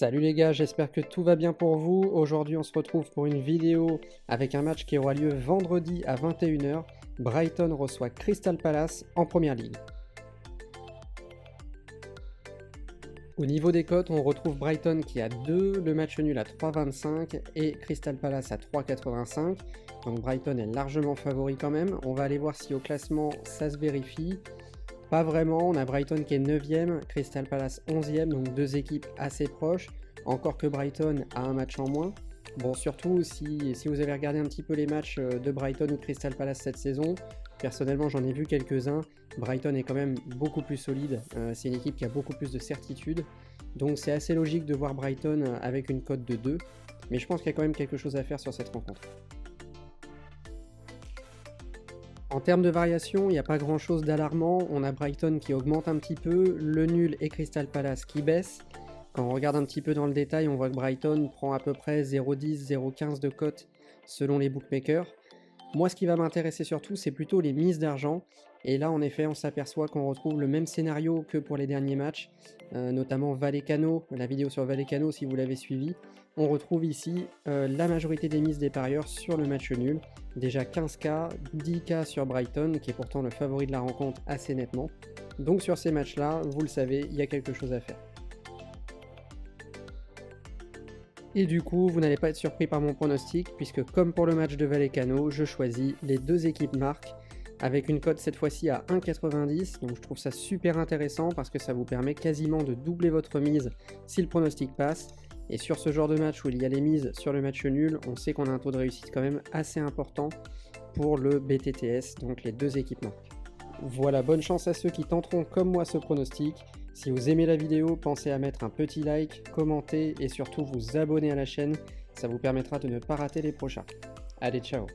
Salut les gars, j'espère que tout va bien pour vous. Aujourd'hui on se retrouve pour une vidéo avec un match qui aura lieu vendredi à 21h. Brighton reçoit Crystal Palace en première ligue. Au niveau des cotes, on retrouve Brighton qui a 2, le match nul à 3,25 et Crystal Palace à 3,85. Donc Brighton est largement favori quand même. On va aller voir si au classement ça se vérifie. Pas vraiment, on a Brighton qui est 9ème, Crystal Palace 11ème, donc deux équipes assez proches. Encore que Brighton a un match en moins. Bon, surtout si vous avez regardé un petit peu les matchs de Brighton ou de Crystal Palace cette saison, personnellement j'en ai vu quelques-uns. Brighton est quand même beaucoup plus solide, c'est une équipe qui a beaucoup plus de certitude. Donc c'est assez logique de voir Brighton avec une cote de 2. Mais je pense qu'il y a quand même quelque chose à faire sur cette rencontre. En termes de variation, il n'y a pas grand chose d'alarmant. On a Brighton qui augmente un petit peu, le nul et Crystal Palace qui baisse. Quand on regarde un petit peu dans le détail, on voit que Brighton prend à peu près 0,10, 0,15 de cote selon les bookmakers. Moi, ce qui va m'intéresser surtout, c'est plutôt les mises d'argent. Et là, en effet, on s'aperçoit qu'on retrouve le même scénario que pour les derniers matchs, notamment Vallecano, la vidéo sur Vallecano si vous l'avez suivi. On retrouve ici la majorité des mises des parieurs sur le match nul. Déjà 15K, 10K sur Brighton, qui est pourtant le favori de la rencontre assez nettement. Donc sur ces matchs-là, vous le savez, il y a quelque chose à faire. Et du coup, vous n'allez pas être surpris par mon pronostic, puisque comme pour le match de Vallecano, je choisis les deux équipes marques, avec une cote cette fois-ci à 1,90, donc je trouve ça super intéressant, parce que ça vous permet quasiment de doubler votre mise si le pronostic passe. Et sur ce genre de match où il y a les mises sur le match nul, on sait qu'on a un taux de réussite quand même assez important pour le BTTS, donc les deux équipes marques. Voilà, bonne chance à ceux qui tenteront comme moi ce pronostic. Si vous aimez la vidéo, pensez à mettre un petit like, commenter et surtout vous abonner à la chaîne, ça vous permettra de ne pas rater les prochains. Allez, ciao!